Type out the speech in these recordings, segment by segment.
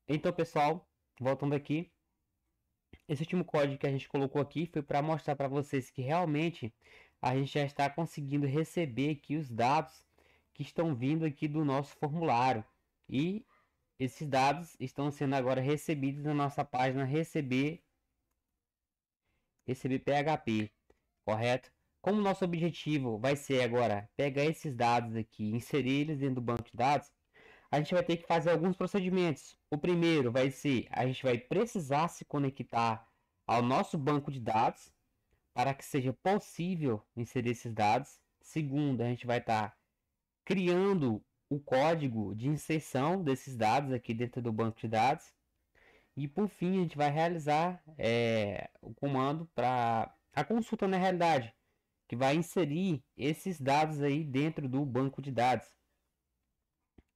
Então, pessoal, voltando aqui, esse último código que a gente colocou aqui foi para mostrar para vocês que realmente a gente já está conseguindo receber aqui os dados que estão vindo aqui do nosso formulário. E esses dados estão sendo agora recebidos na nossa página receber PHP, correto? Como nosso objetivo vai ser agora pegar esses dados aqui, inserir eles dentro do banco de dados, a gente vai ter que fazer alguns procedimentos. O primeiro vai ser, a gente vai precisar se conectar ao nosso banco de dados para que seja possível inserir esses dados. Segundo, a gente vai estar criando o código de inserção desses dados aqui dentro do banco de dados. E por fim, a gente vai realizar o comando para a consulta na realidade, que vai inserir esses dados aí dentro do banco de dados.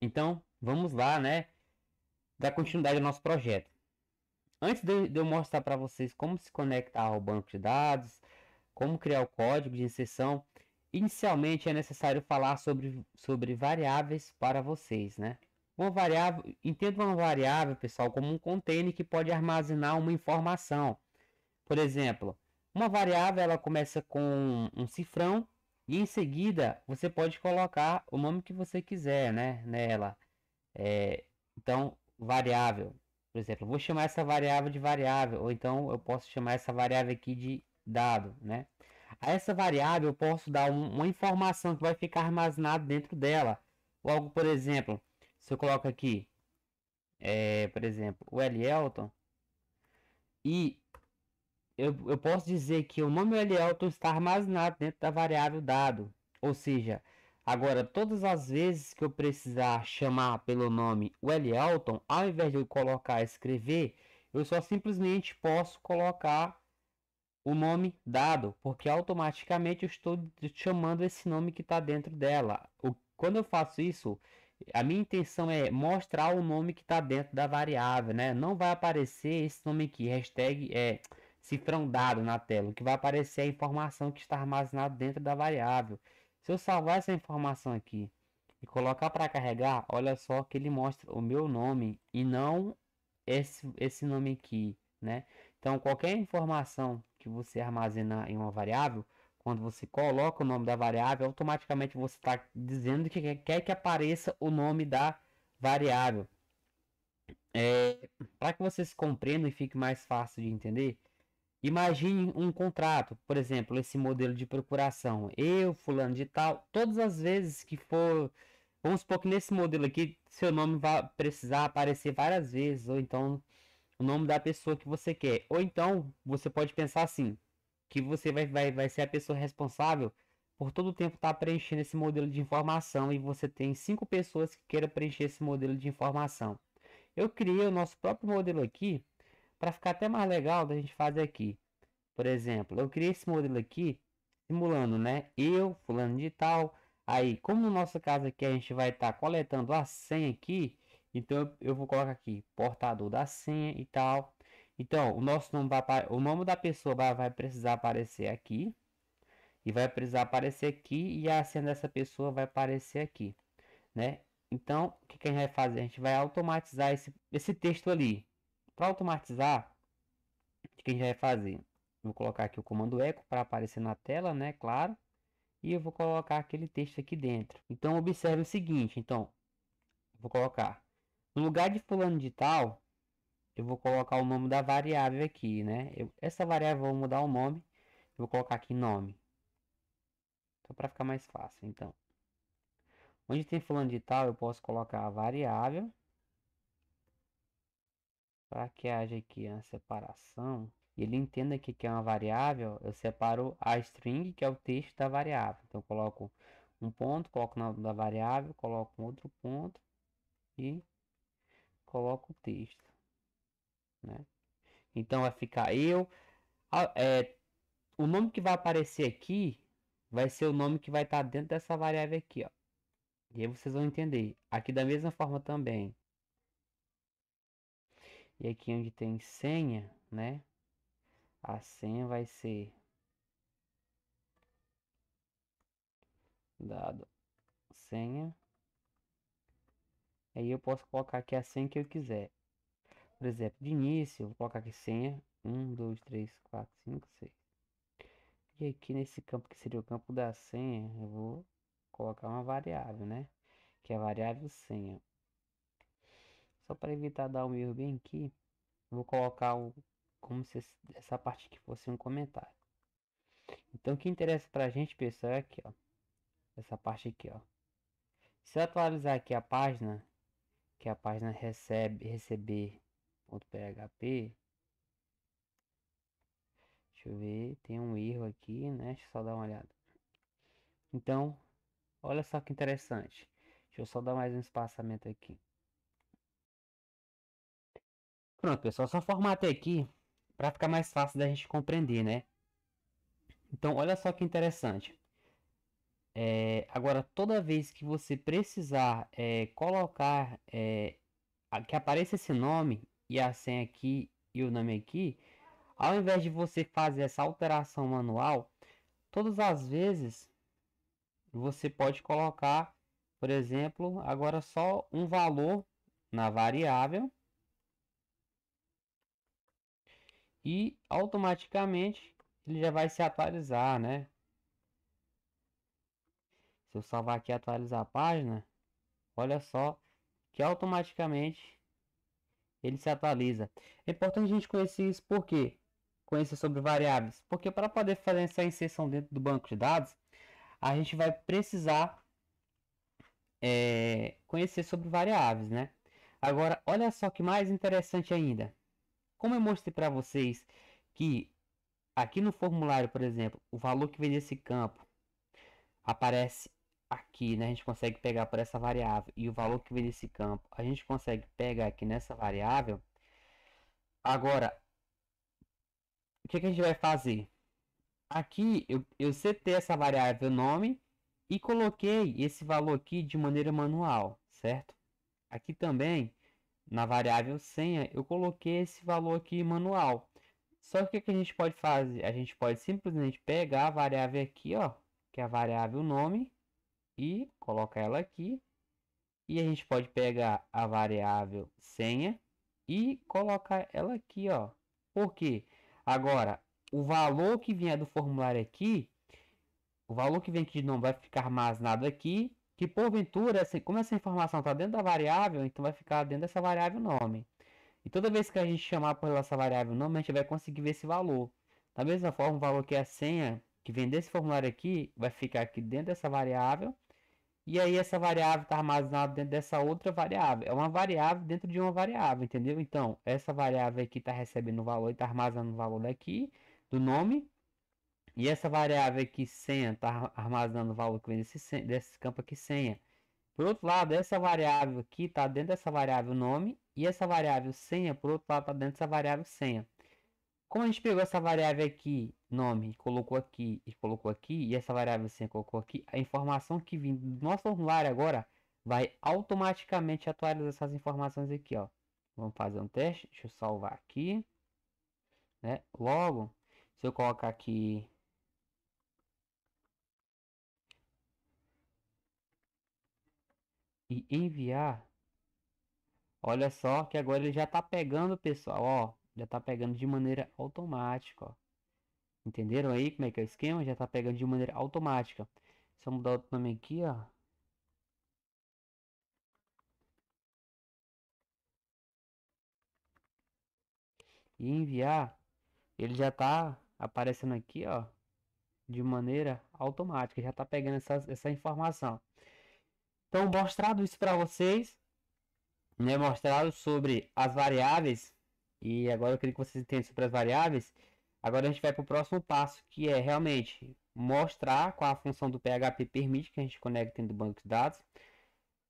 Então, vamos lá, né? Dar continuidade ao nosso projeto. Antes de eu mostrar para vocês como se conectar ao banco de dados, como criar o código de inserção, inicialmente é necessário falar sobre variáveis para vocês, né? Uma variável, entenda uma variável, pessoal, como um container que pode armazenar uma informação. Por exemplo, uma variável ela começa com um cifrão e em seguida você pode colocar o nome que você quiser, né, nela. É, então, variável, por exemplo, eu vou chamar essa variável de variável, ou então eu posso chamar essa variável aqui de dado, né? A essa variável eu posso dar uma informação que vai ficar armazenada dentro dela. Logo, por exemplo, se eu coloco aqui, por exemplo, o Elton, e eu posso dizer que o nome Elton está armazenado dentro da variável dado. Ou seja, agora todas as vezes que eu precisar chamar pelo nome o Elton, ao invés de eu colocar escrever, eu só simplesmente posso colocar o nome dado, porque automaticamente eu estou chamando esse nome que está dentro dela. Quando eu faço isso, a minha intenção é mostrar o nome que está dentro da variável, né? Não vai aparecer esse nome aqui, hashtag cifrão dado na tela. O que vai aparecer é a informação que está armazenada dentro da variável. Se eu salvar essa informação aqui e colocar para carregar, olha só que ele mostra o meu nome e não esse nome aqui, né? Então, qualquer informação que você armazenar em uma variável, quando você coloca o nome da variável, automaticamente você está dizendo que quer que apareça o nome da variável. Para que vocês compreendam e fique mais fácil de entender, imagine um contrato, por exemplo, esse modelo de procuração. Eu, fulano de tal, todas as vezes que for, vamos supor que nesse modelo aqui, seu nome vai precisar aparecer várias vezes, ou então o nome da pessoa que você quer. Ou então, você pode pensar assim, que você vai ser a pessoa responsável por todo o tempo estar preenchendo esse modelo de informação e você tem 5 pessoas que queiram preencher esse modelo de informação. Eu criei o nosso próprio modelo aqui para ficar até mais legal da gente fazer aqui. Por exemplo, eu criei esse modelo aqui simulando, né? Eu, fulano de tal. Aí, como no nosso caso aqui a gente vai estar coletando a senha aqui, então eu vou colocar aqui portador da senha e tal. Então, o nosso nome o nome da pessoa vai precisar aparecer aqui e vai precisar aparecer aqui e a senha dessa pessoa vai aparecer aqui, né? Então, o que que a gente vai fazer? A gente vai automatizar esse texto ali. Para automatizar, o que a gente vai fazer? Vou colocar aqui o comando eco para aparecer na tela, né? Claro. E eu vou colocar aquele texto aqui dentro. Então, observe o seguinte. Então, vou colocar no lugar de fulano de tal, eu vou colocar o nome da variável aqui, né? Essa variável eu vou mudar o nome. Eu vou colocar aqui nome. Só para ficar mais fácil. Então, onde tem fulano de tal, eu posso colocar a variável para que haja aqui a separação. E ele entenda que é uma variável, eu separo a string, que é o texto da variável. Então, eu coloco um ponto, coloco o nome da variável, coloco um outro ponto e coloco o texto, né? Então, vai ficar eu. a- é, o nome que vai aparecer aqui vai ser o nome que vai estar dentro dessa variável aqui, ó. E aí vocês vão entender. Aqui da mesma forma também. E aqui onde tem senha, né? A senha vai ser dado senha. Aí eu posso colocar aqui a senha que eu quiser. por exemplo, de início, eu vou colocar aqui senha 1, 2, 3, 4, 5, 6. E aqui nesse campo que seria o campo da senha, eu vou colocar uma variável, né? Que é a variável senha. Só para evitar dar um erro bem aqui, eu vou colocar como se essa parte aqui fosse um comentário. Então o que interessa para a gente, pessoal, é aqui, ó. Essa parte aqui, ó. Se eu atualizar aqui a página, que é a página receber.php, deixa eu ver, tem um erro aqui, né? Deixa eu só dar uma olhada. Então, olha só que interessante. Deixa eu só dar mais um espaçamento aqui. Pronto, pessoal, só formatei aqui para ficar mais fácil da gente compreender, né? Então, olha só que interessante. Agora, toda vez que você precisar colocar que apareça esse nome e a senha aqui e o nome aqui, ao invés de você fazer essa alteração manual, todas as vezes você pode colocar, por exemplo, agora só um valor na variável e automaticamente ele já vai se atualizar, né? Se eu salvar aqui e atualizar a página, olha só que automaticamente ele se atualiza. É importante a gente conhecer isso porque conhecer sobre variáveis, porque para poder fazer essa inserção dentro do banco de dados, a gente vai precisar conhecer sobre variáveis, né? Agora, olha só que mais interessante ainda. Como eu mostrei para vocês que aqui no formulário, por exemplo, o valor que vem desse campo aparece aqui, né? A gente consegue pegar por essa variável e o valor que vem desse campo a gente consegue pegar aqui nessa variável. Agora, o que a gente vai fazer? Aqui eu setei essa variável nome e coloquei esse valor aqui de maneira manual, certo? Aqui também, na variável senha, eu coloquei esse valor aqui manual. Só que o que a gente pode fazer? A gente pode simplesmente pegar a variável aqui, ó, que é a variável nome, e colocar ela aqui. E a gente pode pegar a variável senha e colocar ela aqui, ó. Por quê? Agora, o valor que vier do formulário aqui, o valor que vem aqui não vai ficar armazenado aqui, que porventura, assim, como essa informação está dentro da variável, então vai ficar dentro dessa variável nome. E toda vez que a gente chamar por essa variável nome, a gente vai conseguir ver esse valor. Da mesma forma, o valor que é a senha, que vem desse formulário aqui, vai ficar aqui dentro dessa variável. E aí essa variável está armazenada dentro dessa outra variável. É uma variável dentro de uma variável, entendeu? Então, essa variável aqui está recebendo o valor e está armazenando o valor daqui, do nome. E essa variável aqui, senha, está armazenando o valor que vem desse campo aqui, senha. Por outro lado, essa variável aqui está dentro dessa variável nome. E essa variável senha, por outro lado, está dentro dessa variável senha. Como a gente pegou essa variável aqui, nome, colocou aqui, e essa variável senha colocou aqui, a informação que vem do nosso formulário agora vai automaticamente atualizar essas informações aqui, ó. Vamos fazer um teste, deixa eu salvar aqui, né? Logo, se eu colocar aqui e enviar, olha só que agora ele já tá pegando, pessoal, ó, já tá pegando de maneira automática, ó. Entenderam aí como é que é o esquema? Já tá pegando de maneira automática. Se eu mudar o nome aqui, ó, e enviar, ele já tá aparecendo aqui, ó, de maneira automática, já tá pegando essa informação. Então, mostrado isso para vocês, né, mostrado sobre as variáveis, e agora eu queria que vocês entendam sobre as variáveis. Agora a gente vai para o próximo passo, que é realmente mostrar qual a função do PHP permite que a gente conecte dentro do banco de dados.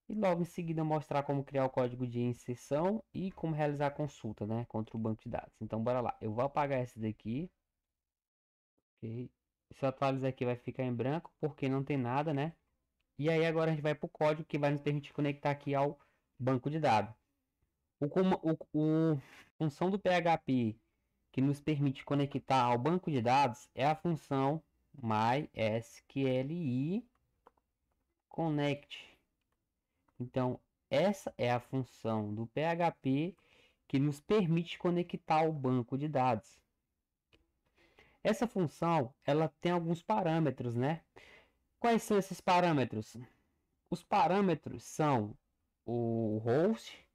E logo em seguida mostrar como criar o código de inserção e como realizar a consulta, né, contra o banco de dados. Então bora lá. Eu vou apagar esse daqui. Ok. Se eu atualizar aqui vai ficar em branco porque não tem nada, né? E aí agora a gente vai para o código que vai nos permitir conectar aqui ao banco de dados. A função do PHP que nos permite conectar ao banco de dados é a função MySQLi Connect. Então, essa é a função do PHP que nos permite conectar o banco de dados. Essa função, ela tem alguns parâmetros, né? Quais são esses parâmetros? Os parâmetros são o host,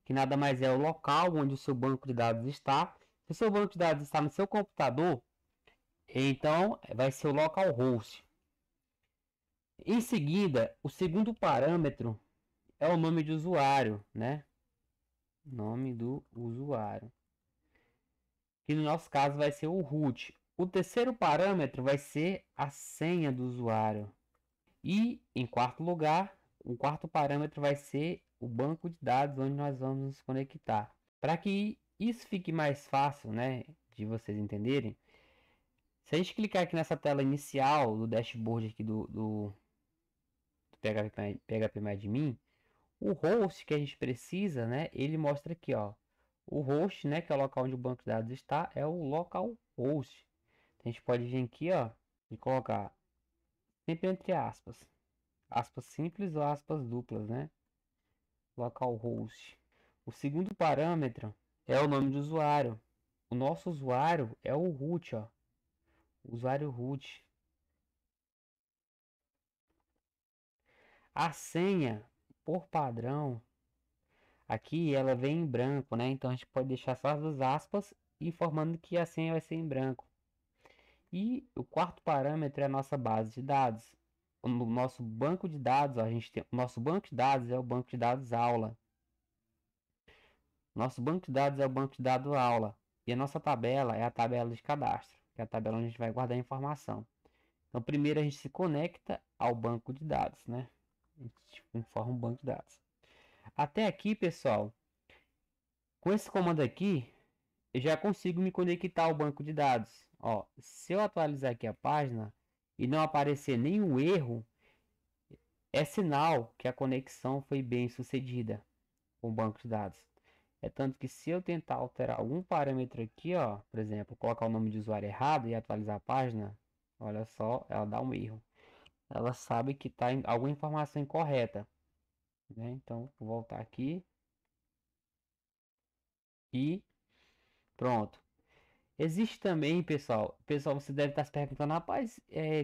que nada mais é o local onde o seu banco de dados está. Se o seu banco de dados está no seu computador, então vai ser o localhost. Em seguida, o segundo parâmetro é o nome de usuário, né? Nome do usuário, que no nosso caso vai ser o root. O terceiro parâmetro vai ser a senha do usuário. E em quarto lugar, o quarto parâmetro vai ser o banco de dados onde nós vamos nos conectar. Para que isso fique mais fácil, né, de vocês entenderem, se a gente clicar aqui nessa tela inicial do dashboard aqui do PHP o host que a gente precisa, né, ele mostra aqui, ó, o host, né, que é o local onde o banco de dados está, é o localhost. A gente pode vir aqui, ó, e colocar sempre entre aspas, aspas simples ou aspas duplas, né, localhost. O segundo parâmetro é o nome do usuário. O nosso usuário é o root, ó, usuário root. A senha, por padrão, aqui ela vem em branco, né? Então a gente pode deixar só as duas aspas, informando que a senha vai ser em branco. E o quarto parâmetro é a nossa base de dados. No nosso banco de dados, ó, a gente tem o nosso banco de dados é o banco de dados aula. Nosso banco de dados é o banco de dados aula. E a nossa tabela é a tabela de cadastro, que é a tabela onde a gente vai guardar a informação. Então, primeiro a gente se conecta ao banco de dados, né? A gente informa um banco de dados. Até aqui, pessoal, com esse comando aqui, eu já consigo me conectar ao banco de dados. Ó, se eu atualizar aqui a página e não aparecer nenhum erro, é sinal que a conexão foi bem sucedida com o banco de dados. É tanto que se eu tentar alterar algum parâmetro aqui, ó, por exemplo, colocar o nome de usuário errado e atualizar a página, olha só, ela dá um erro. Ela sabe que está alguma informação incorreta, né? Então, vou voltar aqui e pronto. Existe também, pessoal, você deve estar se perguntando, rapaz,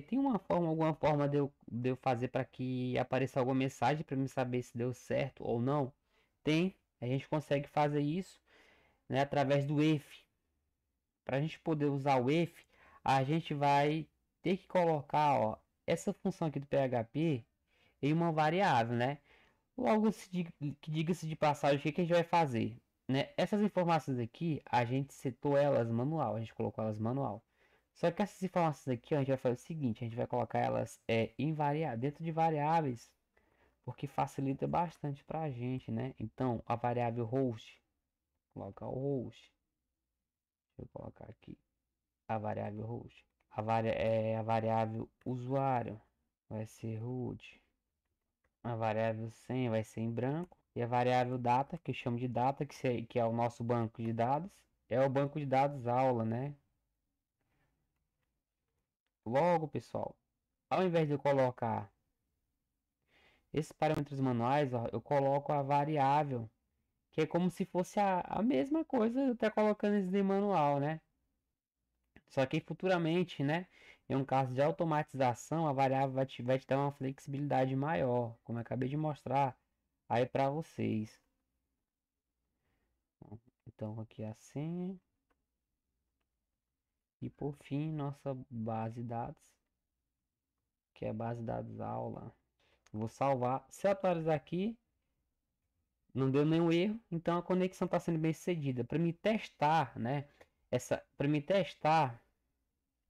tem alguma forma de eu fazer para que apareça alguma mensagem para me saber se deu certo ou não? Tem, a gente consegue fazer isso, né, através do if. Para a gente poder usar o if, a gente vai ter que colocar, ó, essa função aqui do PHP em uma variável, né? Logo, que diga-se de passagem, o que a gente vai fazer? Né? Essas informações aqui, a gente setou elas manual, a gente colocou elas manual. Só que essas informações aqui, a gente vai fazer o seguinte, a gente vai colocar elas dentro de variáveis, porque facilita bastante para a gente, né? Então, a variável host, colocar o host. Deixa eu colocar aqui a variável host. A variável usuário vai ser root. A variável senha vai ser em branco. E a variável data, que eu chamo de data, que é o nosso banco de dados, é o banco de dados aula, né? Logo, pessoal, ao invés de eu colocar esses parâmetros manuais, ó, eu coloco a variável, que é como se fosse a mesma coisa eu estar colocando isso de manual, né? Só que futuramente, né? Em um caso de automatização, a variável vai te dar uma flexibilidade maior, como eu acabei de mostrar aí para vocês. Então, aqui a senha. E por fim, nossa base de dados, que é a base de dados aula. Vou salvar. Se eu atualizar aqui, não deu nenhum erro, então a conexão está sendo bem sucedida. Para me testar, né? Para me testar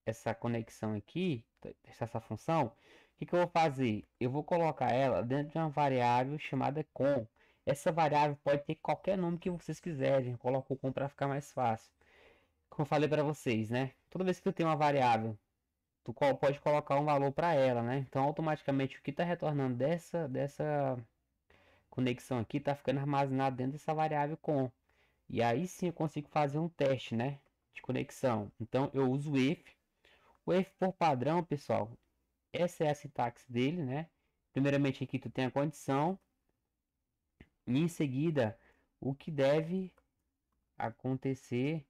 essa conexão aqui, testar essa função, o que eu vou fazer? Eu vou colocar ela dentro de uma variável chamada com. Essa variável pode ter qualquer nome que vocês quiserem. Eu coloco o com para ficar mais fácil. Como eu falei para vocês, né? Toda vez que tu tem uma variável tu pode colocar um valor para ela, né? Então automaticamente o que está retornando dessa conexão aqui está ficando armazenado dentro dessa variável com. E aí sim eu consigo fazer um teste, né? De conexão. Então eu uso o if. O if por padrão, pessoal, essa é a sintaxe dele, né? Primeiramente aqui tu tem a condição e em seguida o que deve acontecer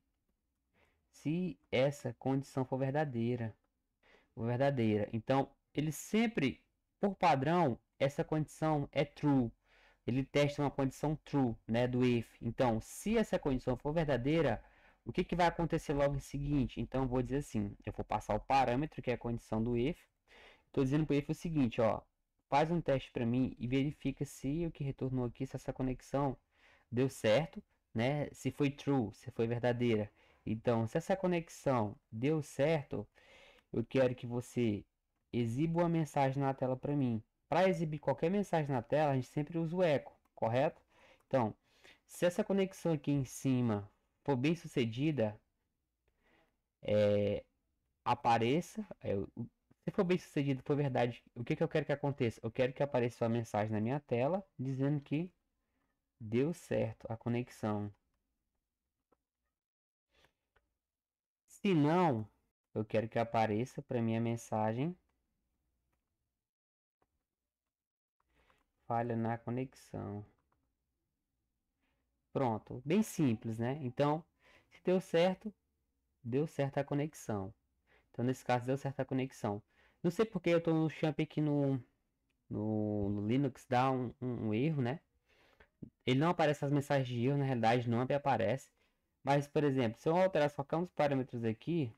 se essa condição for verdadeira. Então, ele sempre, por padrão, essa condição é true. Ele testa uma condição true, né, do if. Então, se essa condição for verdadeira, o que vai acontecer logo em seguinte? Então, eu vou dizer assim, eu vou passar o parâmetro, que é a condição do if. Estou dizendo para o if o seguinte, ó, faz um teste para mim e verifica se o que retornou aqui, se essa conexão deu certo, né? Se foi true, se foi verdadeira. Então, se essa conexão deu certo, eu quero que você exiba uma mensagem na tela para mim. Para exibir qualquer mensagem na tela, a gente sempre usa o eco, correto? Então, se essa conexão aqui em cima for bem sucedida, apareça. Se for bem sucedido, for verdade, o que eu quero que aconteça? Eu quero que apareça uma mensagem na minha tela dizendo que deu certo a conexão. Se não, eu quero que apareça para minha mensagem falha na conexão. Pronto, bem simples, né? Então, se deu certo a conexão. Então, nesse caso, deu certo a conexão. Não sei porque eu estou no champ aqui no Linux, dá um erro, né? Ele não aparece as mensagens de erro, na realidade não aparece. Mas, por exemplo, se eu alterar só uns parâmetros aqui,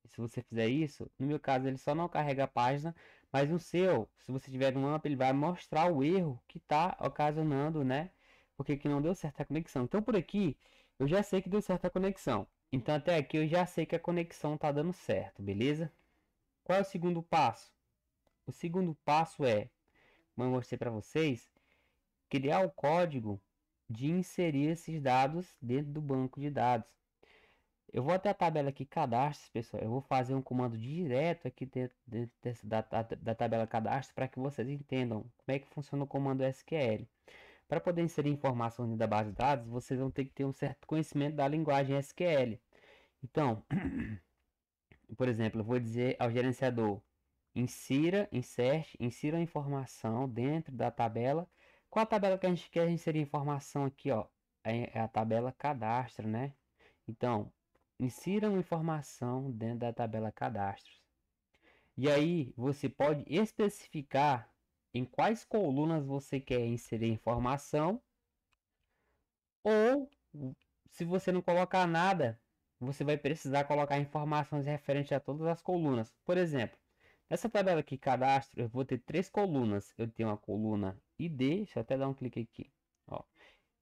se você fizer isso, no meu caso ele só não carrega a página, mas no seu, se você tiver um AMP, ele vai mostrar o erro que está ocasionando, né? Porque que não deu certa conexão. Então por aqui, eu já sei que deu certa conexão. Então até aqui eu já sei que a conexão está dando certo, beleza? Qual é o segundo passo? O segundo passo é, como eu mostrei para vocês, criar o código de inserir esses dados dentro do banco de dados. Eu vou até a tabela aqui cadastros, pessoal. Eu vou fazer um comando direto aqui dentro da tabela cadastro para que vocês entendam como é que funciona o comando SQL. Para poder inserir informações dentro da base de dados, vocês vão ter que ter um certo conhecimento da linguagem SQL. Então, por exemplo, eu vou dizer ao gerenciador: insira a informação dentro da tabela. Qual a tabela que a gente quer inserir informação aqui, ó? É a tabela cadastro, né? Então, insira uma informação dentro da tabela cadastros. E aí, você pode especificar em quais colunas você quer inserir informação, ou se você não colocar nada, você vai precisar colocar informações referentes a todas as colunas. Por exemplo, nessa tabela aqui, cadastro, eu vou ter três colunas. Eu tenho a coluna ID, deixa eu até dar um clique aqui. Ó.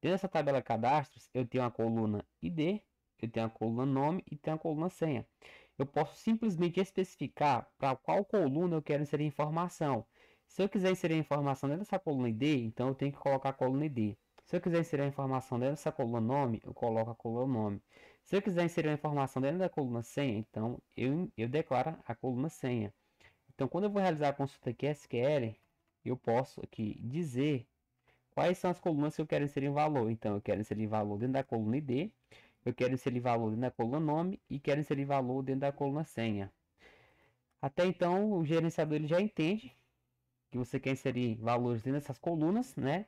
Dentro dessa tabela cadastros, eu tenho a coluna ID, eu tenho a coluna nome e tenho a coluna senha. Eu posso simplesmente especificar para qual coluna eu quero inserir informação. Se eu quiser inserir a informação dentro dessa coluna ID, então eu tenho que colocar a coluna ID. Se eu quiser inserir a informação dentro dessa coluna nome, eu coloco a coluna nome. Se eu quiser inserir a informação dentro da coluna senha, então eu declaro a coluna senha. Então, quando eu vou realizar a consulta aqui SQL, eu posso aqui dizer quais são as colunas que eu quero inserir valor. Então, eu quero inserir valor dentro da coluna ID, eu quero inserir valor dentro da coluna nome e quero inserir valor dentro da coluna senha. Até então, o gerenciador ele já entende que você quer inserir valores dentro dessas colunas, né?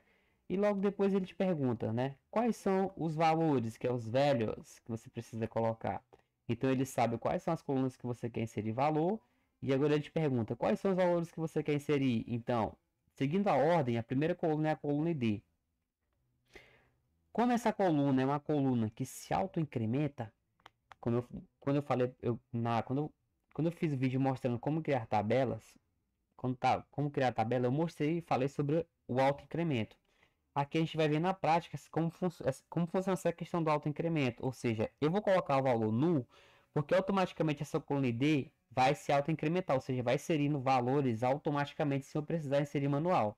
E logo depois ele te pergunta, né? Quais são os valores, que é os values, que você precisa colocar. Então ele sabe quais são as colunas que você quer inserir valor. E agora ele te pergunta quais são os valores que você quer inserir. Então, seguindo a ordem, a primeira coluna é a coluna ID. Como essa coluna é uma coluna que se auto-incrementa, quando eu falei, quando eu fiz o vídeo mostrando como criar tabelas, como criar tabela, eu mostrei e falei sobre o auto-incremento. Aqui a gente vai ver na prática como funciona essa questão do auto-incremento. Ou seja, eu vou colocar o valor null, porque automaticamente essa coluna ID vai se auto-incrementar, ou seja, vai inserindo valores automaticamente sem eu precisar inserir manual.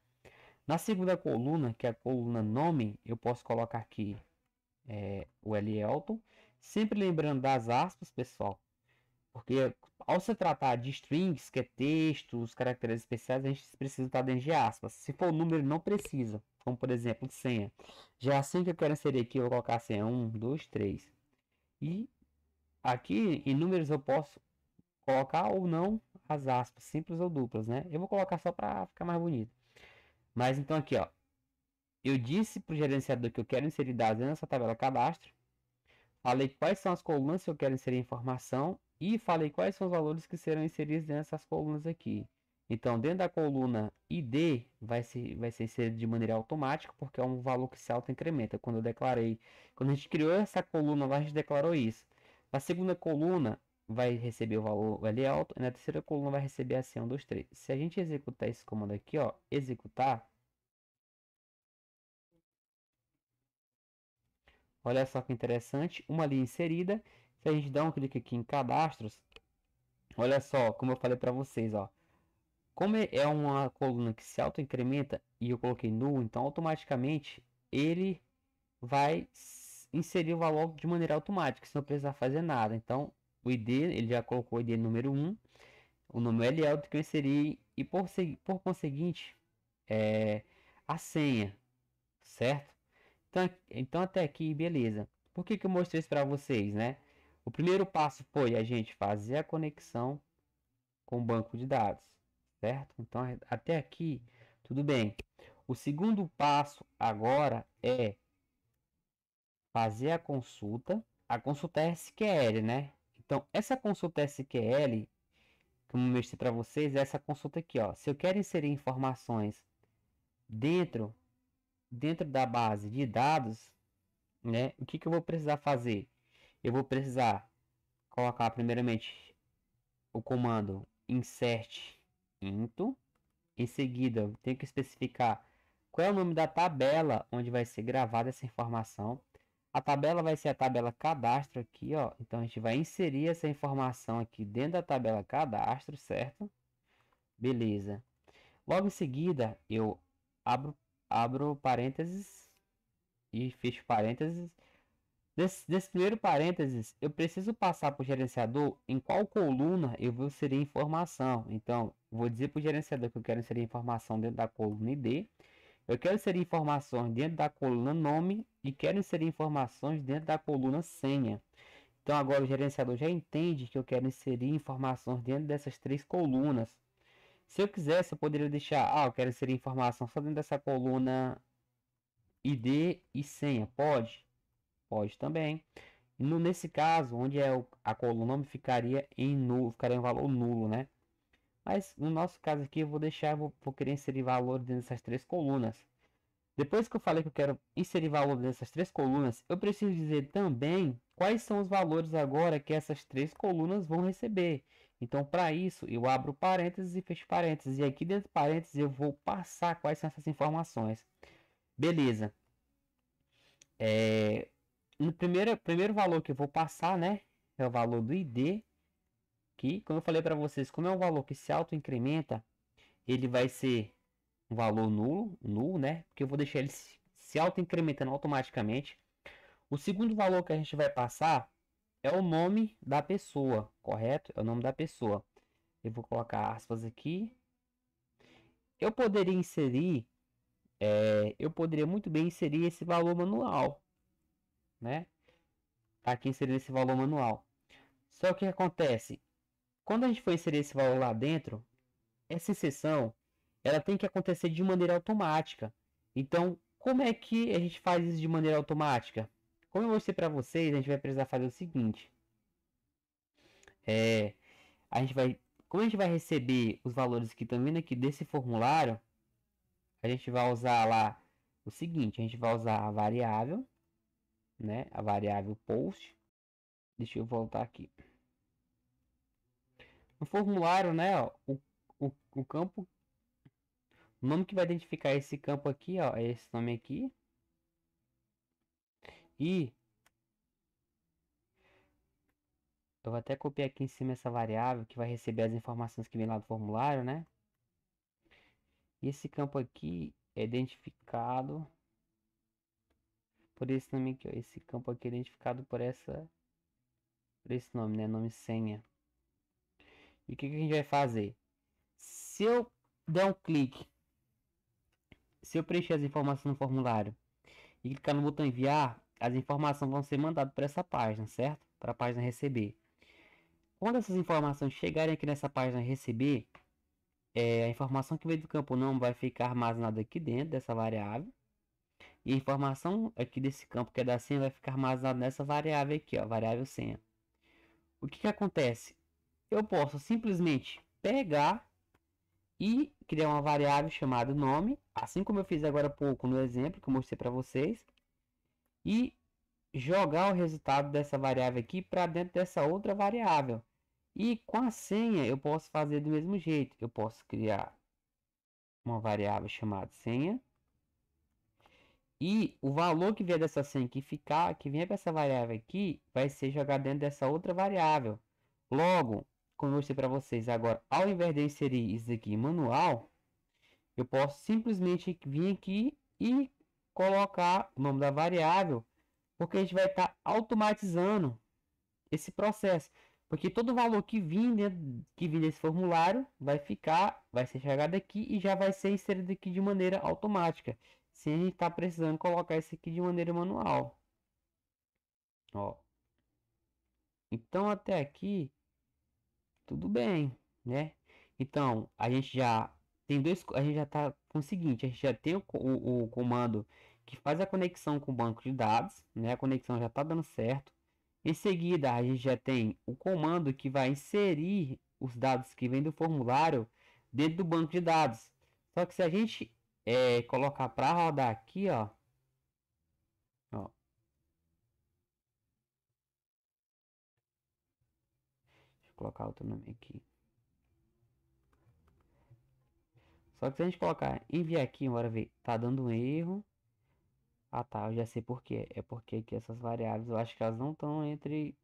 Na segunda coluna, que é a coluna nome, eu posso colocar aqui o Elton, sempre lembrando das aspas, pessoal, porque ao se tratar de strings, que é texto, os caracteres especiais, a gente precisa estar dentro de aspas. Se for número, não precisa, como por exemplo, senha. Já assim que eu quero inserir aqui, eu vou colocar senha 1, 2, 3. E aqui em números eu posso colocar ou não as aspas, simples ou duplas, né? Eu vou colocar só para ficar mais bonito. Mas então aqui, ó, eu disse para o gerenciador que eu quero inserir dados nessa tabela cadastro. falei quais são as colunas que eu quero inserir informação e falei quais são os valores que serão inseridos nessas colunas aqui. Então, dentro da coluna ID vai ser inserido de maneira automática, porque é um valor que se auto-incrementa. Quando a gente criou essa coluna lá, a gente declarou isso. Na segunda coluna vai receber o valor L alto, e na terceira coluna vai receber assim 1, 2, 3. Se a gente executar esse comando aqui, ó, executar, olha só que interessante, uma linha inserida. Se a gente dá um clique aqui em cadastros, olha só, como eu falei para vocês, ó. Como é uma coluna que se auto-incrementa e eu coloquei null, então automaticamente ele vai inserir o valor de maneira automática, sem eu precisar fazer nada. Então, o ID, ele já colocou o ID número 1, o nome LL que eu inseri e por conseguinte, a senha, certo? Então até aqui, beleza. Por que que eu mostrei isso para vocês, né? O primeiro passo foi a gente fazer a conexão com o banco de dados, certo? Então até aqui, tudo bem. O segundo passo agora é fazer a consulta SQL, né? Então essa consulta SQL, como eu mostrei para vocês, é essa consulta aqui, ó. Se eu quero inserir informações dentro da base de dados, né? O que que eu vou precisar fazer? Eu vou precisar colocar primeiramente o comando insert into. Em seguida, eu tenho que especificar qual é o nome da tabela onde vai ser gravada essa informação. A tabela vai ser a tabela cadastro aqui, ó. Então a gente vai inserir essa informação aqui dentro da tabela cadastro, certo? Beleza. Logo em seguida, eu abro parênteses e fecho parênteses. Desse primeiro parênteses, eu preciso passar para o gerenciador em qual coluna eu vou inserir informação. Então, vou dizer para o gerenciador que eu quero inserir informação dentro da coluna ID. Eu quero inserir informações dentro da coluna nome e quero inserir informações dentro da coluna senha. Então, agora o gerenciador já entende que eu quero inserir informações dentro dessas três colunas. Se eu quisesse, eu poderia deixar, eu quero inserir informação só dentro dessa coluna ID e senha. Pode? Pode também. Nesse caso, onde a coluna nome ficaria em nulo, ficaria em valor nulo, né? Mas no nosso caso aqui, eu vou deixar, vou querer inserir valor dentro dessas três colunas. Depois que eu falei que eu quero inserir valor dessas três colunas, eu preciso dizer também quais são os valores agora que essas três colunas vão receber. Então, para isso, eu abro parênteses e fecho parênteses. E aqui dentro do parênteses eu vou passar quais são essas informações. Beleza. No primeiro valor que eu vou passar, né? É o valor do ID. Que, como eu falei para vocês, como é um valor que se auto-incrementa, ele vai ser um valor nulo, né? Porque eu vou deixar ele se auto-incrementando automaticamente. O segundo valor que a gente vai passar é o nome da pessoa, correto? É o nome da pessoa. Eu vou colocar aspas aqui. Eu poderia inserir, eu poderia muito bem inserir esse valor manual, né? Tá aqui inserindo esse valor manual. Só que o que acontece? Quando a gente for inserir esse valor lá dentro, essa inserção ela tem que acontecer de maneira automática. Então, como é que a gente faz isso de maneira automática? Como eu mostrei para vocês, a gente vai precisar fazer o seguinte: é, a gente vai, como a gente vai receber os valores que estão vindo aqui desse formulário, a gente vai usar lá o seguinte: a gente vai usar a variável, né? A variável post. Deixa eu voltar aqui. No formulário, né? Ó, o campo, o nome que vai identificar esse campo aqui, ó, é esse nome aqui. E eu vou até copiar aqui em cima essa variável que vai receber as informações que vem lá do formulário, né? E esse campo aqui é identificado por esse nome aqui, ó. Esse campo aqui é identificado por esse nome, né? Nome senha. E o que que a gente vai fazer? Se eu der um clique, se eu preencher as informações no formulário e clicar no botão enviar, as informações vão ser mandadas para essa página, certo? Para a página receber. Quando essas informações chegarem aqui nessa página receber, a informação que veio do campo não vai ficar armazenada aqui dentro dessa variável. E a informação aqui desse campo que é da senha vai ficar armazenada nessa variável aqui, ó, variável senha. O que que acontece? Eu posso simplesmente pegar e criar uma variável chamada nome, assim como eu fiz agora há pouco no exemplo que eu mostrei para vocês, e jogar o resultado dessa variável aqui para dentro dessa outra variável. E com a senha eu posso fazer do mesmo jeito. Eu posso criar uma variável chamada senha e o valor que vier dessa senha que vier para essa variável aqui, vai ser jogado dentro dessa outra variável. Logo, como eu mostrei para vocês agora, ao invés de inserir isso aqui manual, eu posso simplesmente vir aqui e colocar o nome da variável, porque a gente vai estar automatizando esse processo. Porque todo valor que vir desse formulário vai ser jogado aqui e já vai ser inserido aqui de maneira automática, sem a gente estar precisando colocar isso aqui de maneira manual. Ó. Então até aqui tudo bem, né? Então a gente já tem a gente já está com o seguinte, a gente já tem o comando que faz a conexão com o banco de dados, né? A conexão já está dando certo. Em seguida, a gente já tem o comando que vai inserir os dados que vem do formulário dentro do banco de dados. Só que se a gente colocar para rodar aqui, ó, deixa eu colocar outro nome aqui. Só que se a gente colocar enviar aqui, bora ver, tá dando um erro. Ah tá, eu já sei por quê. É porque aqui essas variáveis eu acho que elas não estão entre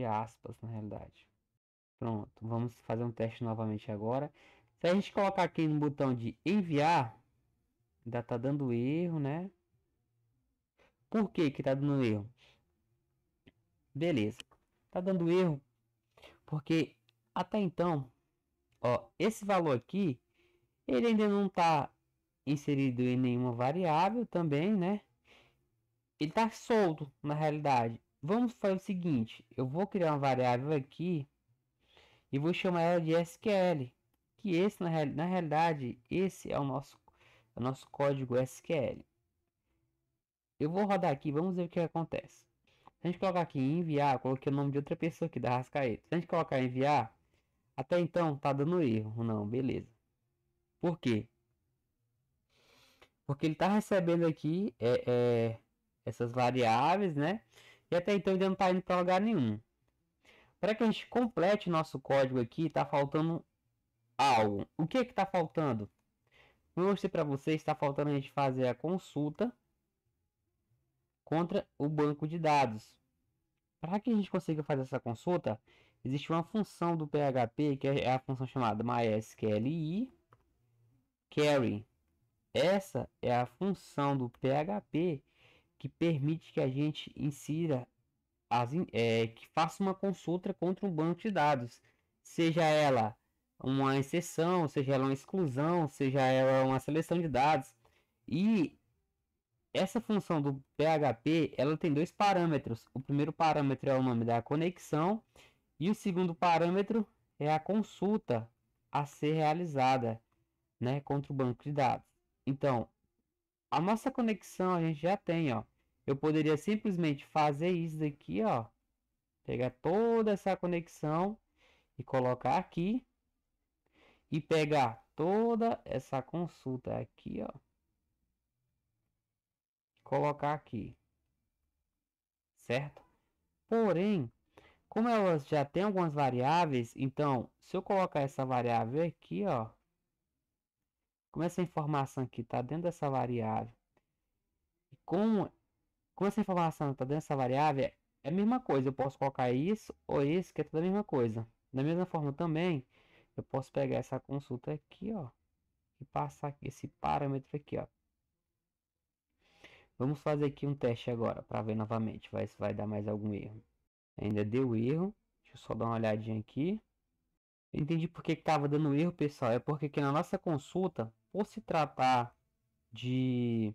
aspas na realidade. Pronto, vamos fazer um teste novamente agora. Se a gente colocar aqui no botão de enviar, ainda tá dando erro, né? Por que que tá dando erro? Beleza. Tá dando erro porque até então, ó, esse valor aqui, ele ainda não tá inserido em nenhuma variável também, né? Ele tá solto na realidade. Vamos fazer o seguinte, eu vou criar uma variável aqui e vou chamar ela de SQL, que esse na realidade, esse é o nosso código SQL. Eu vou rodar aqui, vamos ver o que acontece. Se a gente colocar aqui em enviar, eu coloquei o nome de outra pessoa aqui da Rascaeta. Se a gente colocar em enviar, até então tá dando erro. Não, beleza. Por quê? Porque ele tá recebendo aqui essas variáveis, né? E até então ainda não tá indo para lugar nenhum. Para que a gente complete nosso código aqui, tá faltando algo. O que que tá faltando? Como eu mostrei para vocês, está faltando a gente fazer a consulta contra o banco de dados. Para que a gente consiga fazer essa consulta, existe uma função do PHP que é a função chamada MySQLi Query. Essa é a função do PHP que permite que a gente insira que faça uma consulta contra um banco de dados, seja ela uma exceção, seja ela uma exclusão, seja ela uma seleção de dados. E essa função do PHP, ela tem dois parâmetros. O primeiro parâmetro é o nome da conexão e o segundo parâmetro é a consulta a ser realizada, né, contra o banco de dados. Então, a nossa conexão a gente já tem, ó. Eu poderia simplesmente fazer isso daqui, ó. Pegar toda essa conexão e colocar aqui e pegar toda essa consulta aqui, ó. Colocar aqui, certo? Porém, como elas já tem algumas variáveis, então se eu colocar essa variável aqui, ó, como essa informação aqui está dentro dessa variável, com essa informação está dentro dessa variável, é a mesma coisa. Eu posso colocar isso ou isso, que é tudo a mesma coisa. Da mesma forma também, eu posso pegar essa consulta aqui, ó, e passar esse parâmetro aqui, ó. Vamos fazer aqui um teste agora para ver novamente, vai se vai dar mais algum erro. Ainda deu erro. Deixa eu só dar uma olhadinha aqui. Entendi por que estava dando erro, pessoal. É porque aqui na nossa consulta, por se tratar de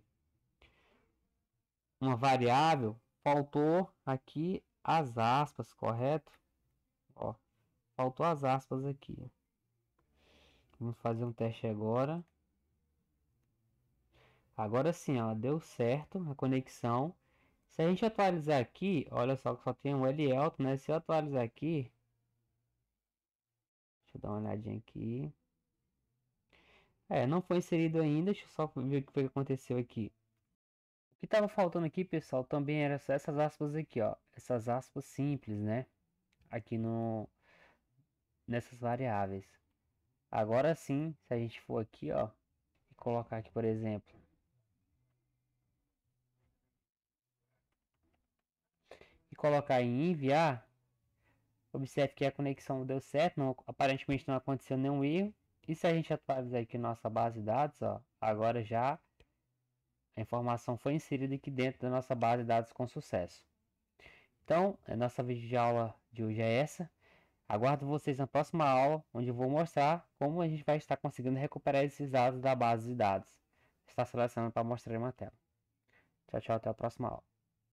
uma variável, faltou aqui as aspas, correto? Ó, faltou as aspas aqui. Vamos fazer um teste agora. Agora sim, ó, deu certo a conexão. Se a gente atualizar aqui, olha só que só tem um L alto, né? Se eu atualizar aqui, deixa eu dar uma olhadinha aqui. Não foi inserido ainda, deixa eu só ver o que foi que aconteceu aqui. O que estava faltando aqui, pessoal, também era só essas aspas aqui, ó. Essas aspas simples, né? Aqui no nessas variáveis. Agora sim, se a gente for aqui, ó, e colocar aqui, por exemplo, e colocar em enviar, observe que a conexão deu certo, não, aparentemente não aconteceu nenhum erro. E se a gente atualizar aqui nossa base de dados, ó, agora já a informação foi inserida aqui dentro da nossa base de dados com sucesso. Então, a nossa videoaula de hoje é essa. Aguardo vocês na próxima aula, onde eu vou mostrar como a gente vai estar conseguindo recuperar esses dados da base de dados. Está selecionando para mostrar em uma tela. Tchau, tchau, até a próxima aula.